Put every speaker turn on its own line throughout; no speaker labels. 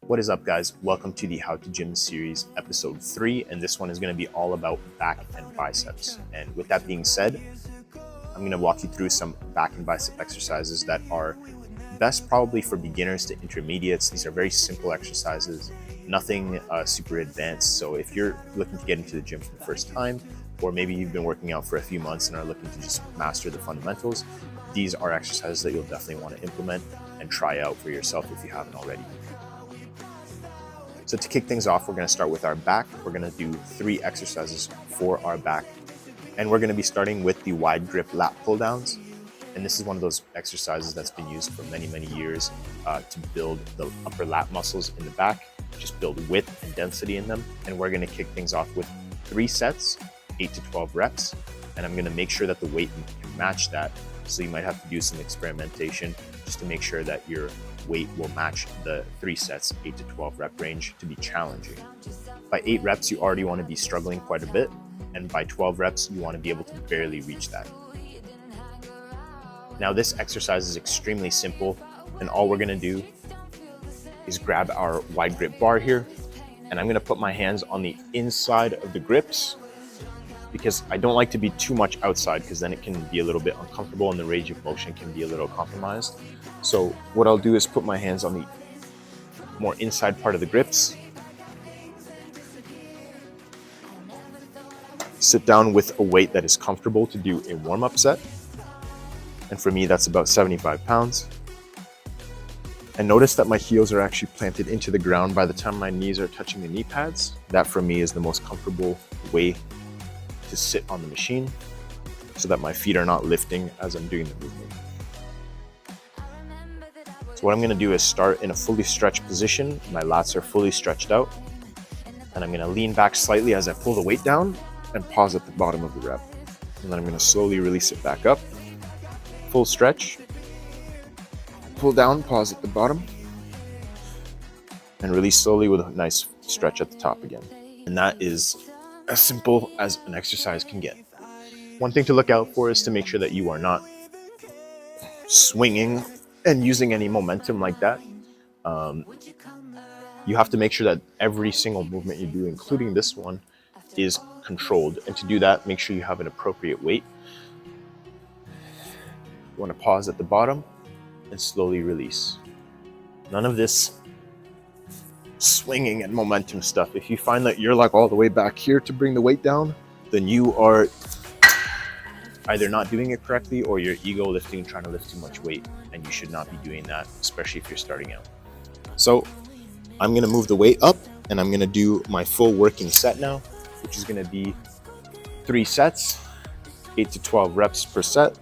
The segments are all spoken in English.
What is up, guys? Welcome to the How to Gym series, episode 3, and this one is going to be all about back and biceps. And with that being said, I'm going to walk you through some back and bicep exercises that are best probably for beginners to intermediates. These are very simple exercises, nothing super advanced. So if you're looking to get into the gym for the first time, or maybe you've been working out for a few months and are looking to just master the fundamentals, these are exercises that you'll definitely want to implement and try out for yourself if you haven't already. So to kick things off, we're going to start with our back. We're going to do 3 exercises for our back. And we're going to be starting with the wide grip lat pull downs. And this is one of those exercises that's been used for many, many years to build the upper lat muscles in the back, just build width and density in them. And we're going to kick things off with 3 sets, 8 to 12 reps. And I'm going to make sure that the weight can match that. So you might have to do some experimentation just to make sure that your weight will match the 3 sets, 8 to 12 rep range to be challenging. By 8 reps, you already want to be struggling quite a bit. And by 12 reps, you want to be able to barely reach that. Now this exercise is extremely simple, and all we're going to do is grab our wide grip bar here, and I'm going to put my hands on the inside of the grips because I don't like to be too much outside because then it can be a little bit uncomfortable and the range of motion can be a little compromised. So what I'll do is put my hands on the more inside part of the grips, sit down with a weight that is comfortable to do a warm-up set. And for me, that's about 75 pounds. And notice that my heels are actually planted into the ground by the time my knees are touching the knee pads. That for me is the most comfortable way to sit on the machine so that my feet are not lifting as I'm doing the movement. So what I'm going to do is start in a fully stretched position. My lats are fully stretched out. And I'm going to lean back slightly as I pull the weight down and pause at the bottom of the rep. And then I'm going to slowly release it back up. Full stretch. Pull down, pause at the bottom. And release slowly with a nice stretch at the top again. And that is as simple as an exercise can get. One thing to look out for is to make sure that you are not swinging and using any momentum like that. You have to make sure that every single movement you do, including this one, is controlled. And to do that, make sure you have an appropriate weight. You want to pause at the bottom and slowly release. None of this swinging and momentum stuff. If you find that you're like all the way back here to bring the weight down, then you are either not doing it correctly or you're ego lifting, trying to lift too much weight, and you should not be doing that, especially if you're starting out. So I'm going to move the weight up and I'm going to do my full working set now, which is going to be 3 sets, 8 to 12 reps per set.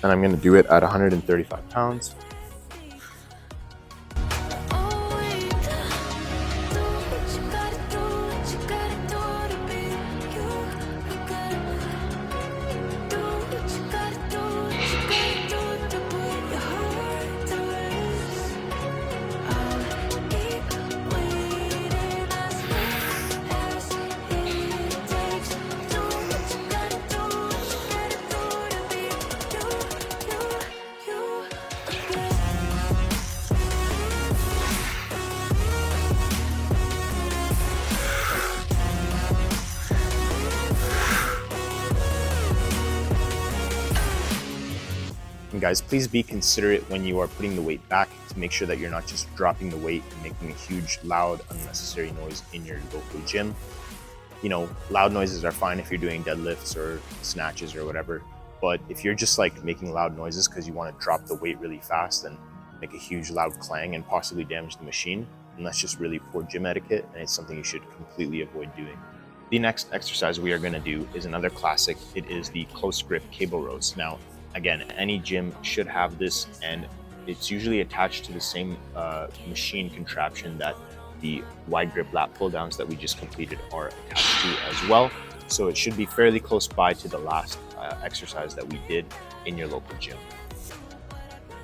And I'm going to do it at 135 pounds. And guys, please be considerate when you are putting the weight back to make sure that you're not just dropping the weight and making a huge, loud, unnecessary noise in your local gym. You know, loud noises are fine if you're doing deadlifts or snatches or whatever. But if you're just like making loud noises because you want to drop the weight really fast and make a huge, loud clang and possibly damage the machine, then that's just really poor gym etiquette, and it's something you should completely avoid doing. The next exercise we are going to do is another classic. It is the close grip cable rows. Now, again, any gym should have this, and it's usually attached to the same machine contraption that the wide grip lat pull downs that we just completed are attached to as well. So it should be fairly close by to the last exercise that we did in your local gym.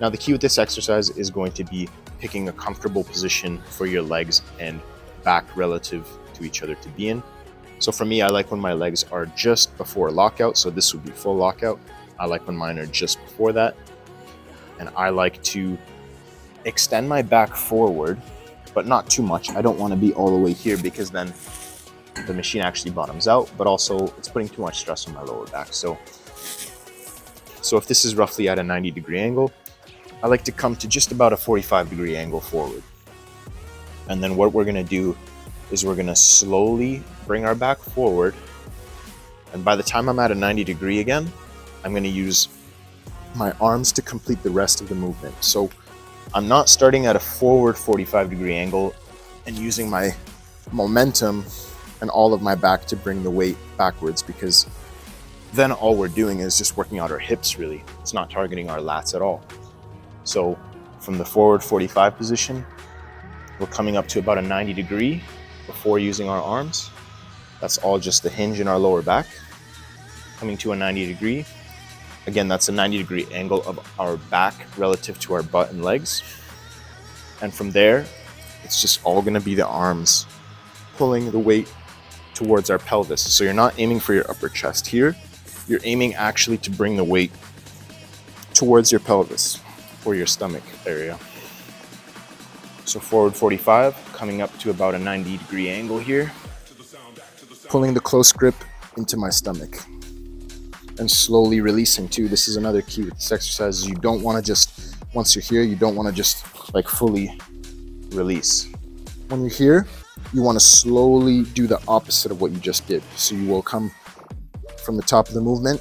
Now the key with this exercise is going to be picking a comfortable position for your legs and back relative to each other to be in. So for me, I like when my legs are just before lockout. So this would be full lockout. I like when mine are just before that. And I like to extend my back forward but not too much. I don't want to be all the way here because then the machine actually bottoms out, but also it's putting too much stress on my lower back. So if this is roughly at a 90-degree angle, I like to come to just about a 45-degree angle forward. And then what we're gonna do is we're gonna slowly bring our back forward. And by the time I'm at a 90-degree again, I'm gonna use my arms to complete the rest of the movement. So I'm not starting at a forward 45-degree angle and using my momentum and all of my back to bring the weight backwards, because then all we're doing is just working out our hips really. It's not targeting our lats at all. So from the forward 45 position, we're coming up to about a 90-degree before using our arms. That's all just the hinge in our lower back. Coming to a 90-degree. Again, that's a 90-degree angle of our back relative to our butt and legs. And from there, it's just all gonna be the arms pulling the weight towards our pelvis. So you're not aiming for your upper chest here. You're aiming actually to bring the weight towards your pelvis or your stomach area. So forward 45, coming up to about a 90-degree angle here, pulling the close grip into my stomach and slowly releasing too. This is another key with this exercise. You don't want to just, once you're here, you don't want to just like fully release. When you're here, you want to slowly do the opposite of what you just did. So you will come from the top of the movement,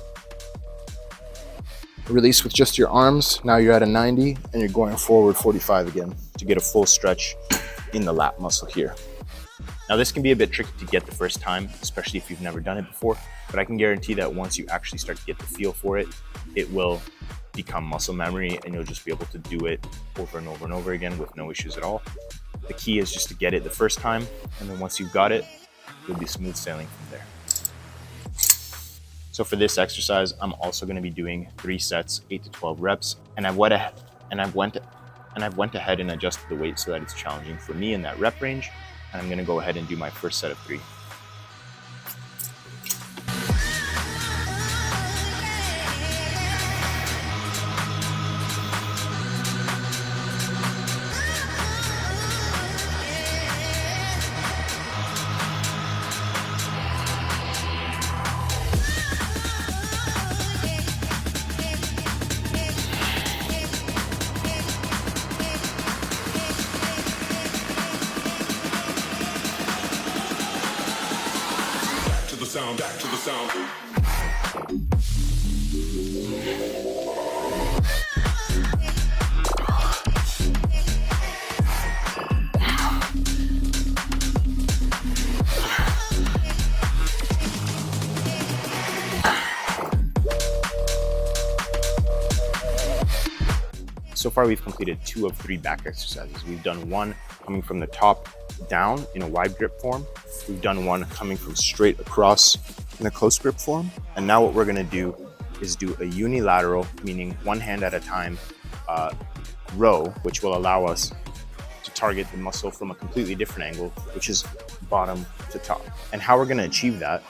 release with just your arms. Now you're at a 90 and you're going forward 45 again to get a full stretch in the lat muscle here. Now this can be a bit tricky to get the first time, especially if you've never done it before, but I can guarantee that once you actually start to get the feel for it, it will become muscle memory and you'll just be able to do it over and over and over again with no issues at all. The key is just to get it the first time, and then once you've got it, you'll be smooth sailing from there. So for this exercise, I'm also going to be doing 3 sets, 8 to 12 reps, and I've went ahead and adjusted the weight so that it's challenging for me in that rep range. And I'm going to go ahead and do my first set of 3.
Back to the sound.
So far, we've completed 2 of 3 back exercises. We've done 1 coming from the top down in a wide grip form. We've done 1 coming from straight across in a close grip form. And now what we're gonna do is do a unilateral, meaning one hand at a time, row, which will allow us to target the muscle from a completely different angle, which is bottom to top. And how we're gonna achieve that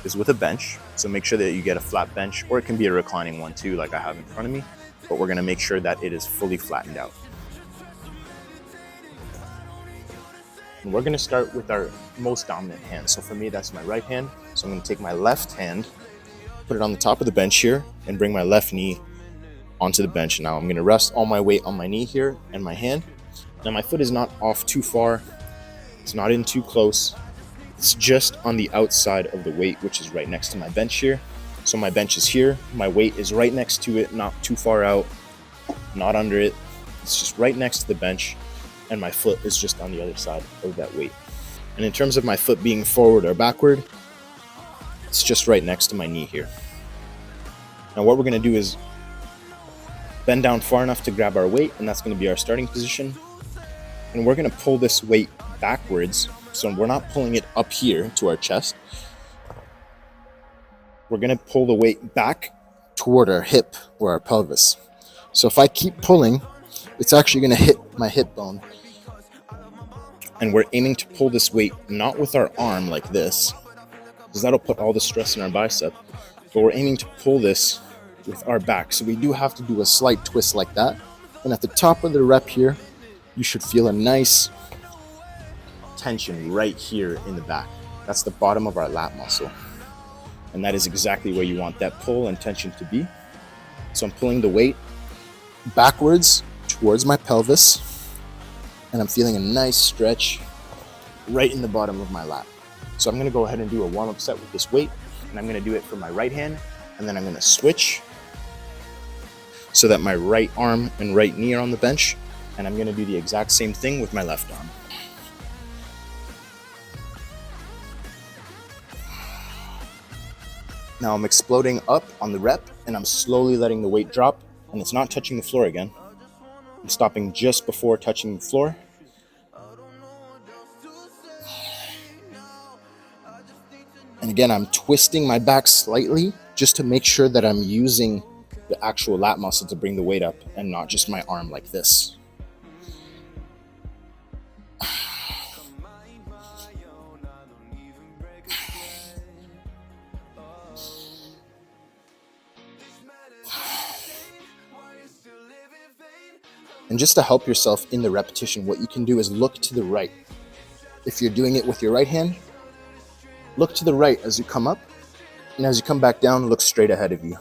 is with a bench. So make sure that you get a flat bench, or it can be a reclining one too, like I have in front of me, but we're gonna make sure that it is fully flattened out. And we're gonna start with our most dominant hand. So for me, that's my right hand. So I'm gonna take my left hand, put it on the top of the bench here, and bring my left knee onto the bench. Now I'm gonna rest all my weight on my knee here and my hand. Now my foot is not off too far. It's not in too close. It's just on the outside of the weight, which is right next to my bench here. So my bench is here. My weight is right next to it, not too far out, not under it. It's just right next to the bench. And my foot is just on the other side of that weight. And in terms of my foot being forward or backward, it's just right next to my knee here. Now what we're gonna do is bend down far enough to grab our weight, and that's gonna be our starting position. And we're gonna pull this weight backwards. So we're not pulling it up here to our chest. We're gonna pull the weight back toward our hip or our pelvis. So if I keep pulling, it's actually gonna hit my hip bone. And we're aiming to pull this weight not with our arm like this, because that'll put all the stress in our bicep, but we're aiming to pull this with our back. So we do have to do a slight twist like that. And at the top of the rep here, you should feel a nice tension right here in the back. That's the bottom of our lat muscle. And that is exactly where you want that pull and tension to be. So I'm pulling the weight backwards towards my pelvis, and I'm feeling a nice stretch right in the bottom of my lat. So I'm gonna go ahead and do a warm-up set with this weight, and I'm gonna do it for my right hand, and then I'm gonna switch so that my right arm and right knee are on the bench, and I'm gonna do the exact same thing with my left arm. Now I'm exploding up on the rep, and I'm slowly letting the weight drop, and it's not touching the floor again. I'm stopping just before touching the floor. And again, I'm twisting my back slightly just to make sure that I'm using the actual lat muscle to bring the weight up and not just my arm like this. And just to help yourself in the repetition, what you can do is look to the right. If you're doing it with your right hand, look to the right as you come up, and as you come back down, look straight ahead of you.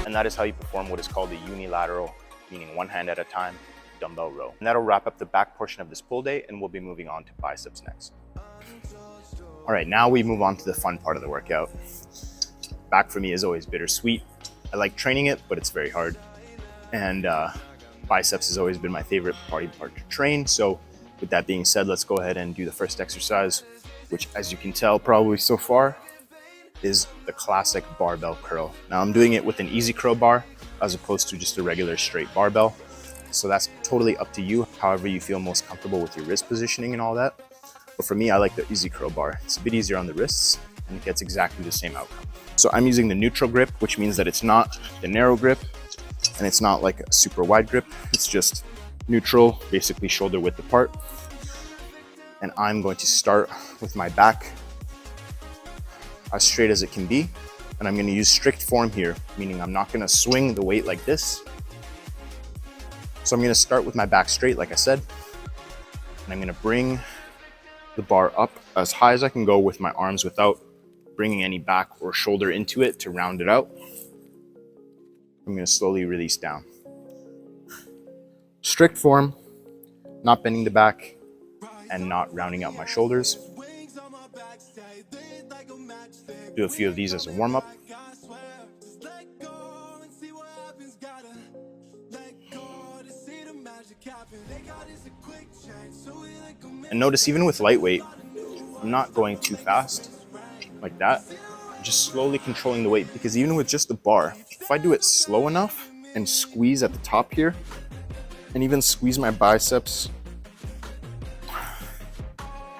And that is how you perform what is called a unilateral, meaning one hand at a time, dumbbell row. And that'll wrap up the back portion of this pull day, and we'll be moving on to biceps next. All right, now we move on to the fun part of the workout. Back for me is always bittersweet. I like training it, but it's very hard. And biceps has always been my favorite part to train. So with that being said, let's go ahead and do the first exercise, which, as you can tell probably so far, is the classic barbell curl. Now I'm doing it with an easy curl bar as opposed to just a regular straight barbell. So that's totally up to you, however you feel most comfortable with your wrist positioning and all that. But for me, I like the easy curl bar. It's a bit easier on the wrists and it gets exactly the same outcome. So I'm using the neutral grip, which means that it's not the narrow grip and it's not like a super wide grip. It's just neutral, basically shoulder width apart. And I'm going to start with my back as straight as it can be. And I'm gonna use strict form here, meaning I'm not gonna swing the weight like this. So I'm gonna start with my back straight, like I said, and I'm gonna bring the bar up as high as I can go with my arms without bringing any back or shoulder into it to round it out. I'm gonna slowly release down. Strict form, not bending the back and not rounding out my shoulders. Do a few of these as a warm-up. And notice, even with lightweight, I'm not going too fast like that. I'm just slowly controlling the weight, because even with just the bar, if I do it slow enough and squeeze at the top here, and even squeeze my biceps,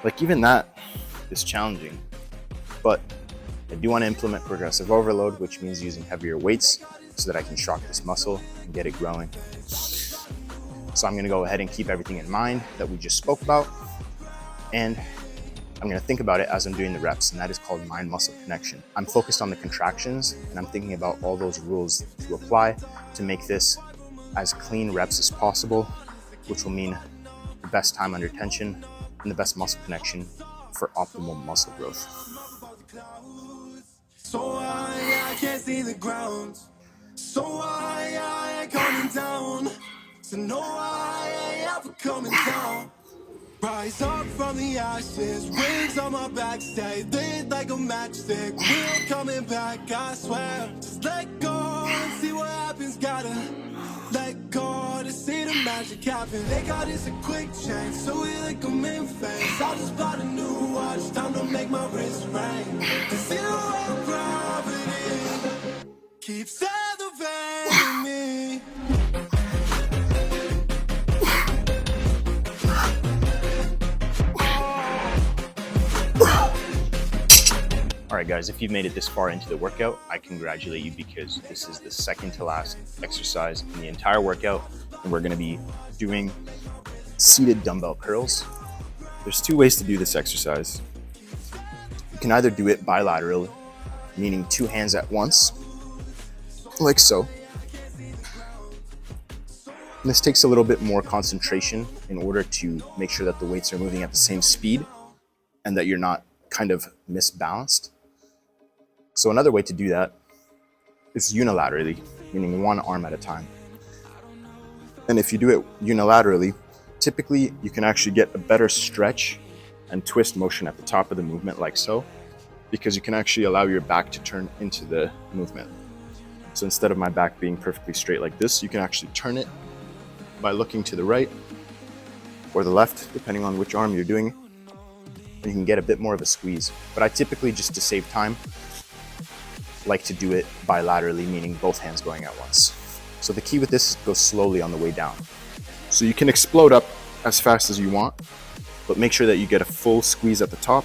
like even that is challenging. But I do want to implement progressive overload, which means using heavier weights so that I can shock this muscle and get it growing. So I'm going to go ahead and keep everything in mind that we just spoke about. And I'm going to think about it as I'm doing the reps, and that is called mind-muscle connection. I'm focused on the contractions, and I'm thinking about all those rules to apply to make this as clean reps as possible, which will mean the best time under tension and the best muscle connection for optimal muscle growth.
So I can't see the ground. So I ain't coming down. So no, I ain't ever coming down. Rise up from the ashes, wings on my back, stay lit like a matchstick. We're coming back, I swear. Just let go and see what happens. Gotta let go to see the magic happen. They got this a quick change, so we like them in phase. I just bought a new watch, time to make my wrist ring. The zero gravity keeps elevating me.
All right, guys, if you've made it this far into the workout, I congratulate you because this is the second to last exercise in the entire workout. And we're gonna be doing seated dumbbell curls. There's two ways to do this exercise. You can either do it bilaterally, meaning two hands at once, like so. And this takes a little bit more concentration in order to make sure that the weights are moving at the same speed and that you're not kind of misbalanced. So another way to do that is unilaterally, meaning one arm at a time. And if you do it unilaterally, typically you can actually get a better stretch and twist motion at the top of the movement, like so, because you can actually allow your back to turn into the movement. So instead of my back being perfectly straight like this, you can actually turn it by looking to the right or the left, depending on which arm you're doing, and you can get a bit more of a squeeze. But I typically, just to save time, like to do it bilaterally, meaning both hands going at once. So the key with this is go slowly on the way down. So you can explode up as fast as you want, but make sure that you get a full squeeze at the top.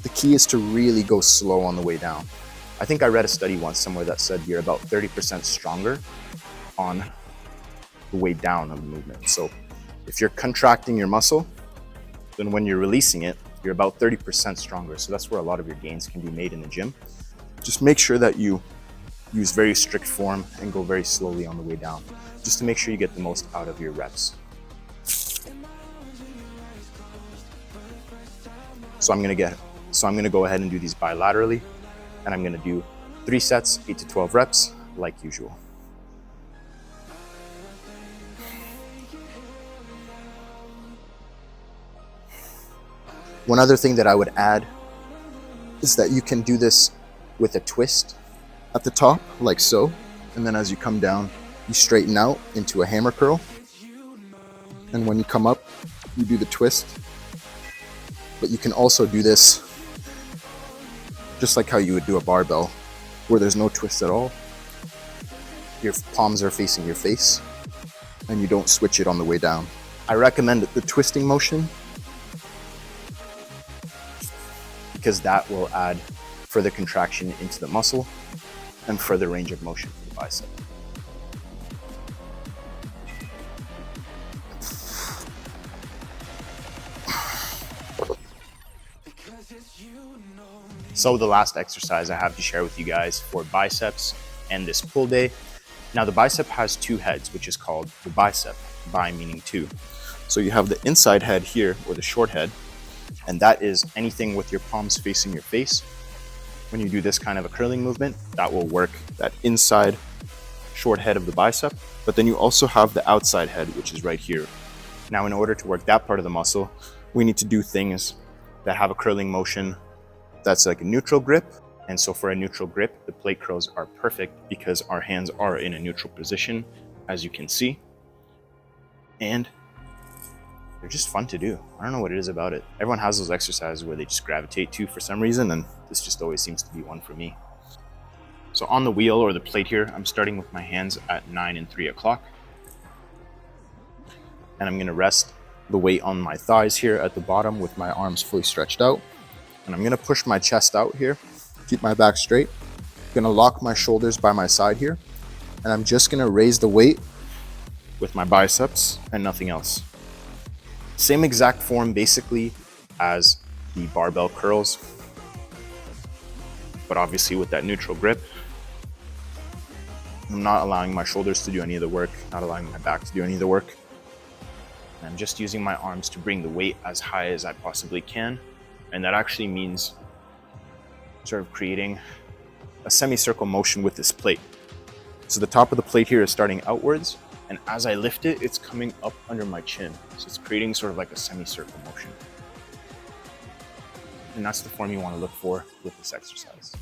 The key is to really go slow on the way down. I think I read a study once somewhere that said you're about 30% stronger on the way down of the movement. So if you're contracting your muscle, then when you're releasing it, you're about 30% stronger. So that's where a lot of your gains can be made in the gym. Just make sure that you use very strict form and go very slowly on the way down, just to make sure you get the most out of your reps. So I'm gonna go ahead and do these bilaterally, and I'm gonna do 3 sets, 8 to 12 reps, like usual. One other thing that I would add is that you can do this with a twist at the top, like so. And then as you come down, you straighten out into a hammer curl. And when you come up, you do the twist. But you can also do this just like how you would do a barbell, where there's no twist at all. Your palms are facing your face, and you don't switch it on the way down. I recommend the twisting motion because that will add further contraction into the muscle and further range of motion for the bicep. So the last exercise I have to share with you guys for biceps and this pull day. Now the bicep has 2 heads, which is called the bicep, bi meaning 2. So you have the inside head here, or the short head, and that is anything with your palms facing your face. When you do this kind of a curling movement, that will work that inside short head of the bicep. But then you also have the outside head, which is right here. Now, in order to work that part of the muscle, we need to do things that have a curling motion that's like a neutral grip. And so for a neutral grip, the plate curls are perfect because our hands are in a neutral position, as you can see. And they're just fun to do. I don't know what it is about it. Everyone has those exercises where they just gravitate to for some reason, and this just always seems to be one for me. So on the wheel or the plate here, I'm starting with my hands at 9 and 3 o'clock. And I'm gonna rest the weight on my thighs here at the bottom with my arms fully stretched out. And I'm gonna push my chest out here, keep my back straight. I'm gonna lock my shoulders by my side here. And I'm just gonna raise the weight with my biceps and nothing else. Same exact form basically as the barbell curls, but obviously with that neutral grip. I'm not allowing my shoulders to do any of the work, not allowing my back to do any of the work. And I'm just using my arms to bring the weight as high as I possibly can. And that actually means sort of creating a semicircle motion with this plate. So the top of the plate here is starting outwards, and as I lift it, it's coming up under my chin. So it's creating sort of like a semicircle motion. And that's the form you want to look for with this exercise.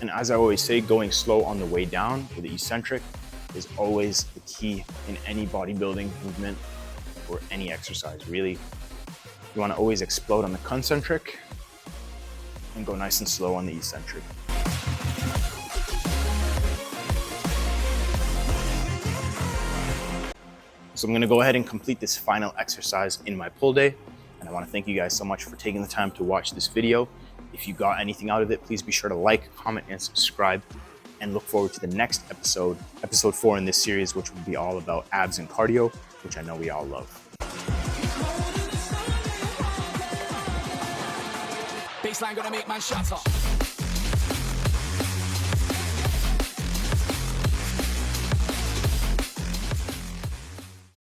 And as I always say, going slow on the way down with the eccentric is always the key in any bodybuilding movement or any exercise, really. You want to always explode on the concentric and go nice and slow on the eccentric. So I'm going to go ahead and complete this final exercise in my pull day. And I want to thank you guys so much for taking the time to watch this video. If you got anything out of it, please be sure to like, comment, and subscribe. And look forward to the next episode, episode 4 in this series, which will be all about abs and cardio, which I know we all love.
Baseline gonna make man shut up.